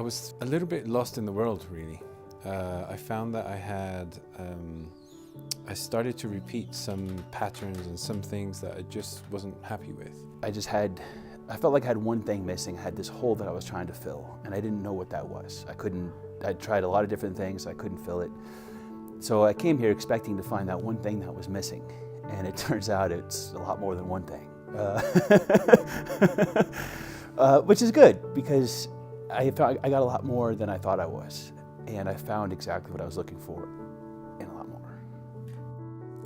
I was a little bit lost in the world, really. I found that I started to repeat some patterns and some things that I just wasn't happy with. I felt like I had one thing missing. I had this hole that I was trying to fill, and I didn't know what that was. I tried a lot of different things, I couldn't fill it. So I came here expecting to find that one thing that was missing, and it turns out it's a lot more than one thing. Which is good, because I got a lot more than I thought I was, and I found exactly what I was looking for and a lot more.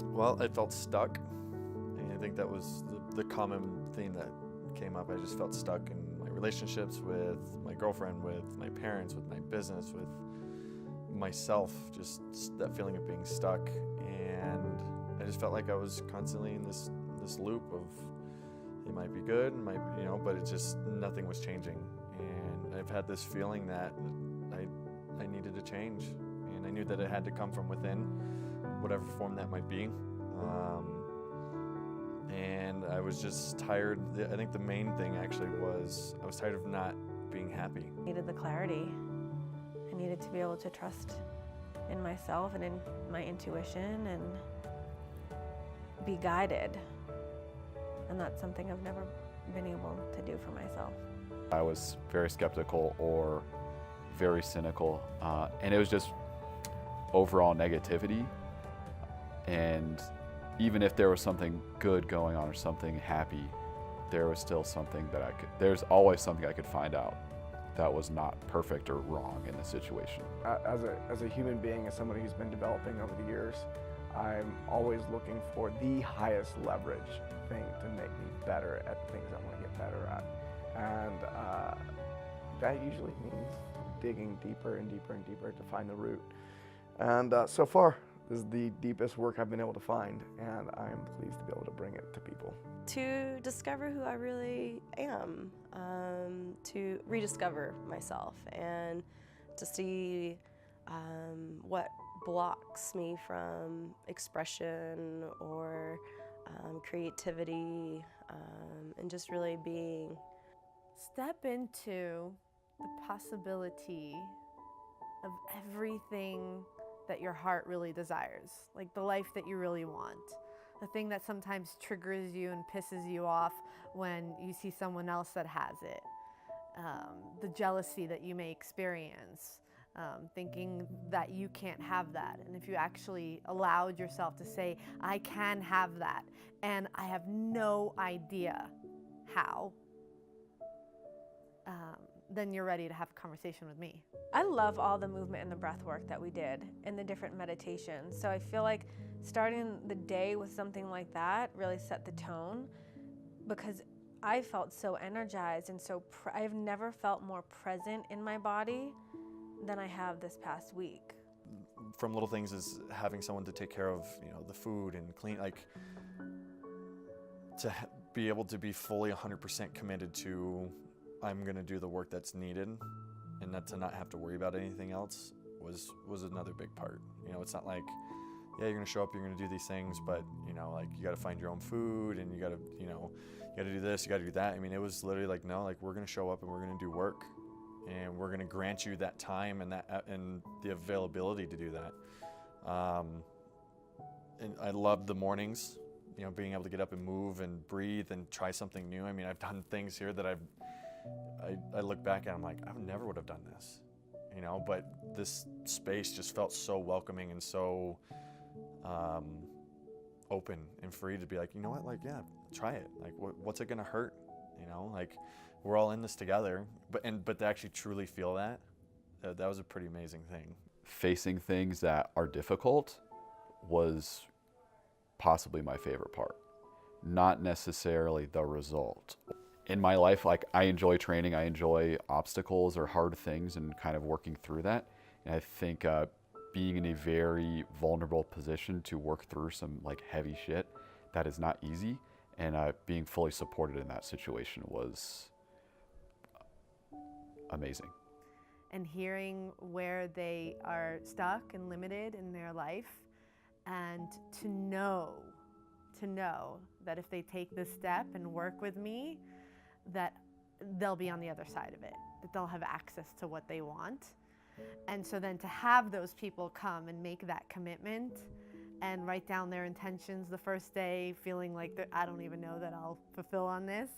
Well, I felt stuck, and I think that was the common theme that came up. I just felt stuck in my relationships with my girlfriend, with my parents, with my business, with myself, just that feeling of being stuck. And I just felt like I was constantly in this loop of, it might be good, but it just, nothing was changing. And I've had this feeling that I needed to change, and I knew that it had to come from within, whatever form that might be. And I was just tired. I think the main thing actually was I was tired of not being happy. I needed the clarity. I needed to be able to trust in myself and in my intuition and be guided. And that's something I've never been able to do for myself. I was very skeptical or very cynical, and it was just overall negativity. And even if there was something good going on or something happy, there was still something that there's always something I could find out that was not perfect or wrong in the situation. As a human being, as somebody who's been developing over the years, I'm always looking for the highest leverage thing to make me better at the things I want to get better at. And that usually means digging deeper and deeper and deeper to find the root. And so far, this is the deepest work I've been able to find, and I'm pleased to be able to bring it to people. To discover who I really am, to rediscover myself, and to see what blocks me from expression or creativity, and just really being. Step into the possibility of everything that your heart really desires, like the life that you really want. The thing that sometimes triggers you and pisses you off when you see someone else that has it. The jealousy that you may experience, thinking that you can't have that. And if you actually allowed yourself to say, I can have that, and I have no idea how, then you're ready to have a conversation with me. I love all the movement and the breath work that we did and the different meditations. So I feel like starting the day with something like that really set the tone, because I felt so energized and I've never felt more present in my body than I have this past week. From little things as having someone to take care of, the food and clean, to be able to be fully 100% committed to, I'm going to do the work that's needed, and to not have to worry about anything else was another big part. It's not like, yeah, you're going to show up, you're going to do these things, but you got to find your own food, and you got to do this, you got to do that. I mean, it was literally like, no, we're going to show up and we're going to do work, and we're going to grant you that time and the availability to do that. And I loved the mornings, being able to get up and move and breathe and try something new. I mean, I've done things here that I look back and I'm like, I never would have done this, but this space just felt so welcoming and so open and free to be like, yeah, try it. What's it gonna hurt? We're all in this together, but to actually truly feel that was a pretty amazing thing. Facing things that are difficult was possibly my favorite part, not necessarily the result. In my life, I enjoy training, I enjoy obstacles or hard things and kind of working through that. And I think being in a very vulnerable position to work through some heavy shit, that is not easy. And being fully supported in that situation was amazing. And hearing where they are stuck and limited in their life, and to know that if they take this step and work with me, that they'll be on the other side of it, that they'll have access to what they want. And so then to have those people come and make that commitment and write down their intentions the first day, feeling like I don't even know that I'll fulfill on this.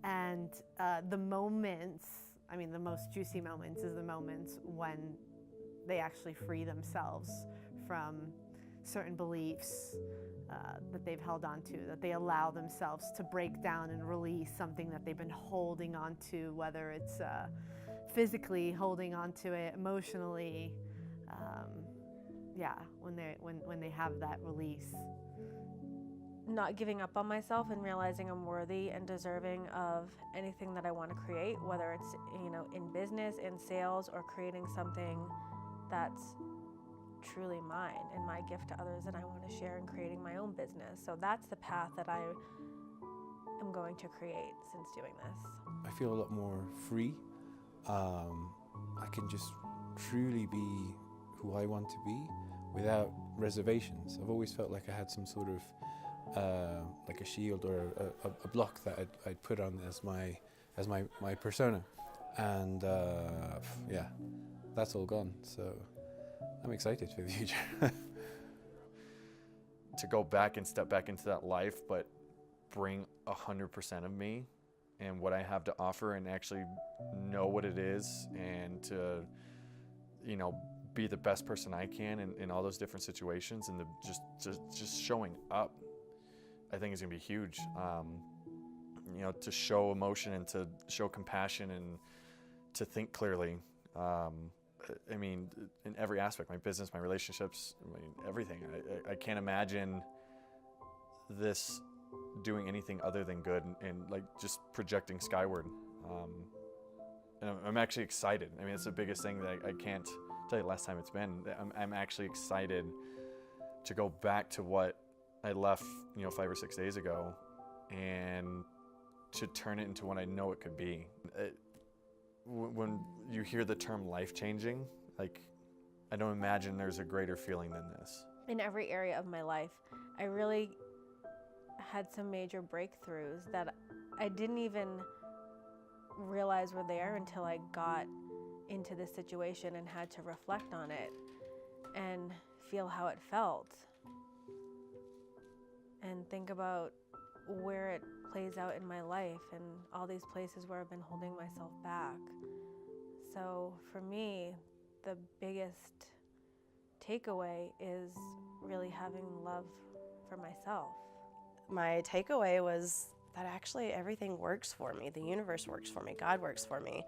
The moments, I mean, the most juicy moments is the moments when they actually free themselves from certain beliefs that they've held on to, that they allow themselves to break down and release something that they've been holding on to, whether it's physically holding on to it, emotionally, when they have that release. Not giving up on myself and realizing I'm worthy and deserving of anything that I want to create, whether it's, in business, in sales, or creating something that's truly mine and my gift to others that I want to share in creating my own business. So that's the path that I am going to create since doing this. I feel a lot more free. I can just truly be who I want to be without reservations. I've always felt like I had some sort of like a shield or a block that I'd put on as my persona, and yeah, that's all gone. So I'm excited for the future. To go back and step back into that life, but bring 100% of me and what I have to offer, and actually know what it is, and to, be the best person I can in all those different situations, and just showing up, I think is gonna be huge. To show emotion and to show compassion and to think clearly. I mean, in every aspect, my business, my relationships, everything. I can't imagine this doing anything other than good, and like just projecting skyward. And I'm actually excited. I mean, it's the biggest thing that I can't tell you the last time it's been. I'm actually excited to go back to what I left, 5 or 6 days ago, and to turn it into what I know it could be. When you hear the term life-changing, like, I don't imagine there's a greater feeling than this. In every area of my life, I really had some major breakthroughs that I didn't even realize were there until I got into this situation and had to reflect on it and feel how it felt and think about where it plays out in my life and all these places where I've been holding myself back. So for me, the biggest takeaway is really having love for myself. My takeaway was that actually everything works for me. The universe works for me. God works for me.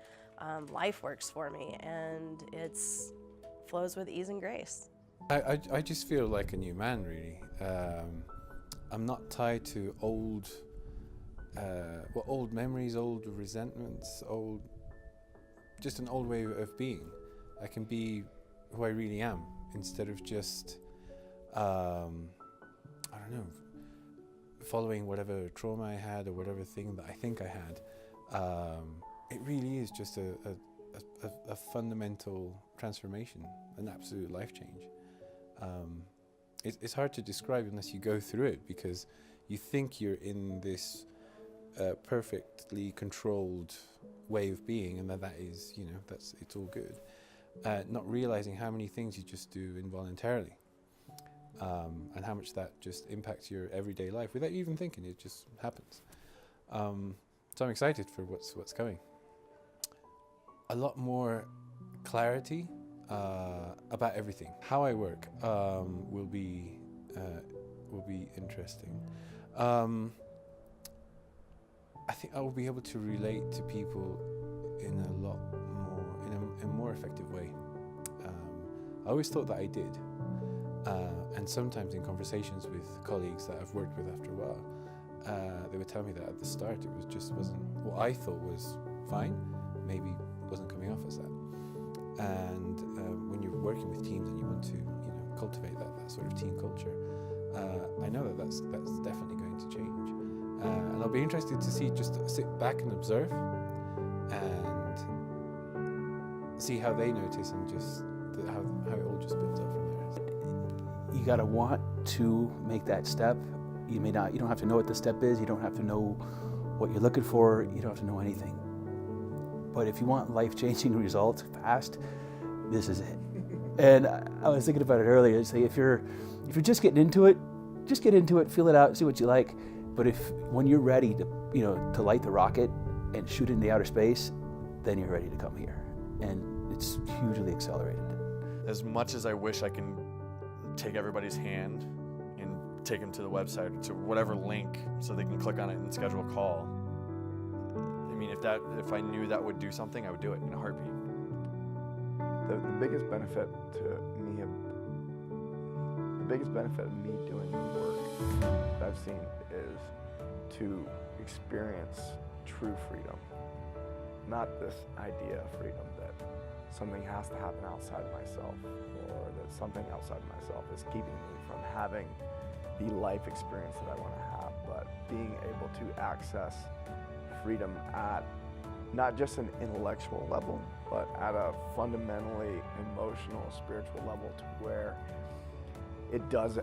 Life works for me, and it flows with ease and grace. I just feel like a new man, really. I'm not tied to old memories, old resentments, just an old way of being. I can be who I really am instead of just, I don't know, following whatever trauma I had or whatever thing that I think I had. It really is just a fundamental transformation, an absolute life change. It's hard to describe unless you go through it, because you think you're in this perfectly controlled way of being, and that is, it's all good. Not realizing how many things you just do involuntarily, and how much that just impacts your everyday life without you even thinking. It just happens. So I'm excited for what's coming. A lot more clarity about everything. How I work will be interesting. I think I will be able to relate to people in a more effective way. I always thought that I did, and sometimes in conversations with colleagues that I've worked with after a while, they would tell me that at the start it wasn't what I thought was fine, maybe wasn't coming off as that. And when you're working with teams and you want to, cultivate that sort of team culture, I know that's definitely going to change. And I'll be interested to see, just sit back and observe and see how they notice, and just how it all just builds up from there. You gotta want to make that step. You don't have to know what the step is. You don't have to know what you're looking for. You don't have to know anything. but if you want life-changing results fast, this is it. And I was thinking about it earlier. Say if you're just getting into it, just get into it, feel it out, see what you like. But when you're ready to light the rocket and shoot into outer space, then you're ready to come here. And it's hugely accelerated. As much as I wish I can take everybody's hand and take them to the website, to whatever link, so they can click on it and schedule a call. I mean, if I knew that would do something, I would do it in a heartbeat. The biggest benefit of me doing the work that I've seen is to experience true freedom. Not this idea of freedom that something has to happen outside myself, or that something outside myself is keeping me from having the life experience that I want to have, but being able to access freedom at not just an intellectual level, but at a fundamentally emotional, spiritual level, to where it does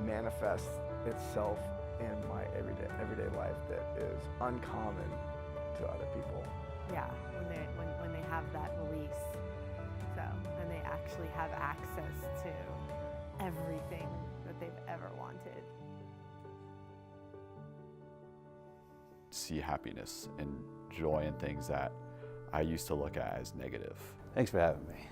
manifest itself in my everyday life that is uncommon to other people. Yeah, when they have that release, and they actually have access to everything that they've ever wanted. See happiness and joy in things that I used to look at as negative. Thanks for having me.